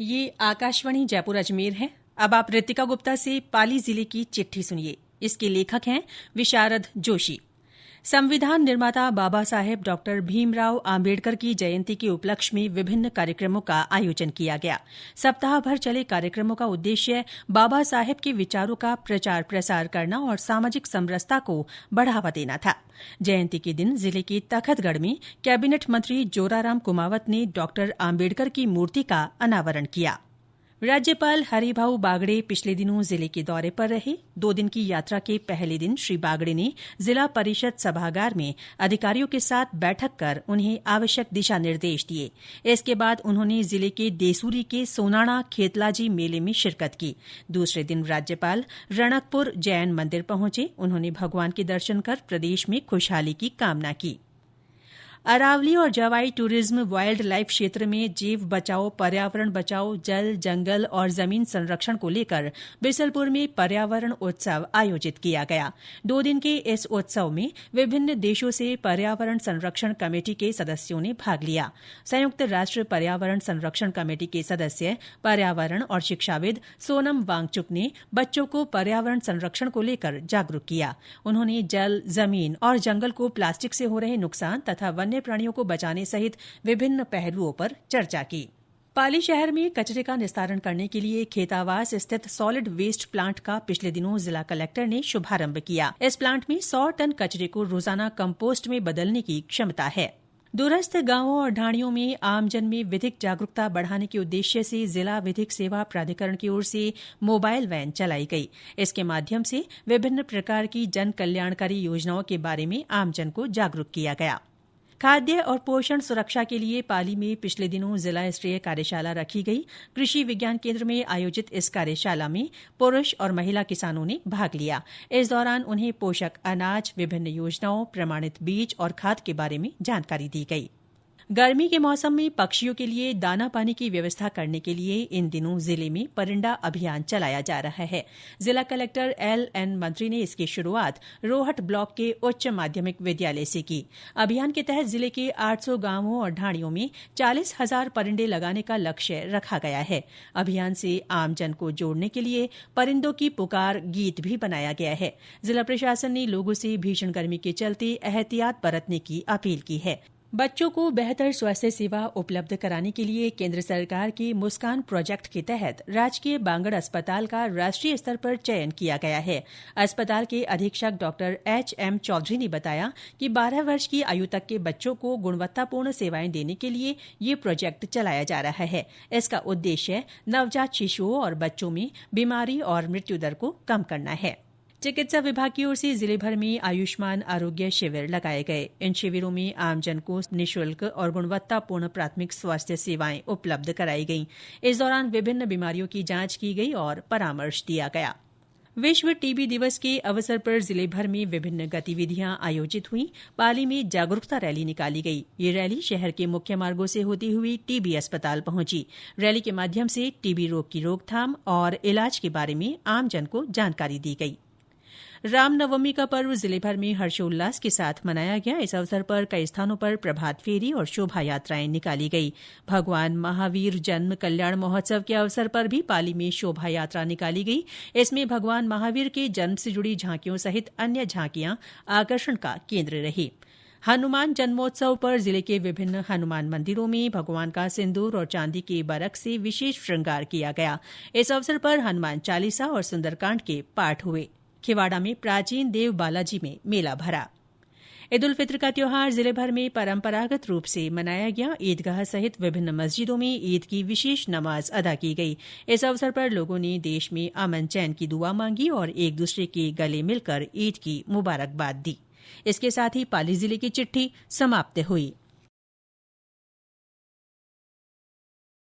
ये आकाशवाणी जयपुर अजमेर है। अब आप रितिका गुप्ता से पाली जिले की चिट्ठी सुनिए। इसके लेखक हैं विशारद जोशी। संविधान निर्माता बाबा साहेब डॉक्टर भीमराव आम्बेडकर की जयंती के उपलक्ष्य में विभिन्न कार्यक्रमों का आयोजन किया गया। सप्ताह भर चले कार्यक्रमों का उद्देश्य बाबा साहेब के विचारों का प्रचार प्रसार करना और सामाजिक समरसता को बढ़ावा देना था। जयंती के दिन जिले के तखतगढ़ में कैबिनेट मंत्री जोराराम कुमावत ने डॉक्टर आम्बेडकर की मूर्ति का अनावरण किया। राज्यपाल हरिभाऊ बागड़े पिछले दिनों जिले के दौरे पर रहे। 2 दिन की यात्रा के पहले दिन श्री बागड़े ने जिला परिषद सभागार में अधिकारियों के साथ बैठक कर उन्हें आवश्यक दिशा निर्देश दिए। इसके बाद उन्होंने जिले के देसूरी के सोनाणा खेतलाजी मेले में शिरकत की। दूसरे दिन राज्यपाल रणकपुर जैन मंदिर पहुंचे। उन्होंने भगवान के दर्शन कर प्रदेश में खुशहाली की कामना की। अरावली और जवाई टूरिज्म वाइल्ड लाइफ क्षेत्र में जीव बचाओ पर्यावरण बचाओ जल जंगल और जमीन संरक्षण को लेकर बिसलपुर में पर्यावरण उत्सव आयोजित किया गया। 2 दिन के इस उत्सव में विभिन्न देशों से पर्यावरण संरक्षण कमेटी के सदस्यों ने भाग लिया। संयुक्त राष्ट्र पर्यावरण संरक्षण कमेटी के सदस्य पर्यावरण और शिक्षाविद सोनम वांगचुक ने बच्चों को पर्यावरण संरक्षण को लेकर जागरूक किया। उन्होंने जल जमीन और जंगल को प्लास्टिक से हो रहे नुकसान तथा वन्य प्राणियों को बचाने सहित विभिन्न पहलुओं पर चर्चा की। पाली शहर में कचरे का निस्तारण करने के लिए खेतावास स्थित सॉलिड वेस्ट प्लांट का पिछले दिनों जिला कलेक्टर ने शुभारंभ किया। इस प्लांट में 100 टन कचरे को रोजाना कंपोस्ट में बदलने की क्षमता है। दूरस्थ गांवों और ढाणियों में आमजन में विधिक जागरूकता बढ़ाने के उद्देश्य से जिला विधिक सेवा प्राधिकरण की ओर से मोबाइल वैन चलाई गई। इसके माध्यम से विभिन्न प्रकार की जन कल्याणकारी योजनाओं के बारे में आमजन को जागरूक किया गया। खाद्य और पोषण सुरक्षा के लिए पाली में पिछले दिनों जिला स्तरीय कार्यशाला रखी गई। कृषि विज्ञान केंद्र में आयोजित इस कार्यशाला में पुरुष और महिला किसानों ने भाग लिया। इस दौरान उन्हें पोषक अनाज, विभिन्न योजनाओं, प्रमाणित बीज और खाद के बारे में जानकारी दी गई। गर्मी के मौसम में पक्षियों के लिए दाना पानी की व्यवस्था करने के लिए इन दिनों जिले में परिंदा अभियान चलाया जा रहा है। जिला कलेक्टर LN मंत्री ने इसकी शुरुआत रोहट ब्लॉक के उच्च माध्यमिक विद्यालय से की। अभियान के तहत जिले के 800 गांवों और ढाणियों में 40,000 परिंदे लगाने का लक्ष्य रखा गया है। अभियान से आमजन को जोड़ने के लिए परिंदों की पुकार गीत भी बनाया गया है। जिला प्रशासन ने लोगों से भीषण गर्मी के चलते एहतियात बरतने की अपील की है। बच्चों को बेहतर स्वास्थ्य सेवा उपलब्ध कराने के लिए केंद्र सरकार के मुस्कान प्रोजेक्ट के तहत राजकीय बांगड़ अस्पताल का राष्ट्रीय स्तर पर चयन किया गया है। अस्पताल के अधीक्षक डॉक्टर HM चौधरी ने बताया कि 12 वर्ष की आयु तक के बच्चों को गुणवत्तापूर्ण सेवाएं देने के लिए ये प्रोजेक्ट चलाया जा रहा है। इसका उद्देश्य नवजात शिशुओं और बच्चों में बीमारी और मृत्यु दर को कम करना है। चिकित्सा विभाग की ओर से जिले भर में आयुष्मान आरोग्य शिविर लगाए गए। इन शिविरों में आमजन को निःशुल्क और गुणवत्तापूर्ण प्राथमिक स्वास्थ्य सेवाएं उपलब्ध कराई गईं। इस दौरान विभिन्न बीमारियों की जांच की गई और परामर्श दिया गया। विश्व टीबी दिवस के अवसर पर जिले भर में विभिन्न गतिविधियां आयोजित हुई। पाली में जागरूकता रैली निकाली गई। ये रैली शहर के मुख्य मार्गों से होती हुई टीबी अस्पताल पहुंची। रैली के माध्यम से टीबी रोग की रोकथाम और इलाज के बारे में आमजन को जानकारी दी गई। रामनवमी का पर्व जिले भर में हर्षोल्लास के साथ मनाया गया। इस अवसर पर कई स्थानों पर प्रभात फेरी और शोभा यात्राएं निकाली गई। भगवान महावीर जन्म कल्याण महोत्सव के अवसर पर भी पाली में शोभा यात्रा निकाली गई। इसमें भगवान महावीर के जन्म से जुड़ी झांकियों सहित अन्य झांकियां आकर्षण का केंद्र रही। हनुमान जन्मोत्सव पर जिले के विभिन्न हनुमान मंदिरों में भगवान का सिंदूर और चांदी के बरक से विशेष श्रृंगार किया गया। इस अवसर पर हनुमान चालीसा और सुंदरकांड के पाठ हुए। खिवाड़ा में प्राचीन देव बालाजी में मेला भरा। ईद उल फित्र का त्योहार जिले भर में परंपरागत रूप से मनाया गया। ईदगाह सहित विभिन्न मस्जिदों में ईद की विशेष नमाज अदा की गई। इस अवसर पर लोगों ने देश में अमन चैन की दुआ मांगी और एक दूसरे के गले मिलकर ईद की मुबारकबाद दी। इसके साथ ही पाली जिले की चिट्ठी समाप्त हुई।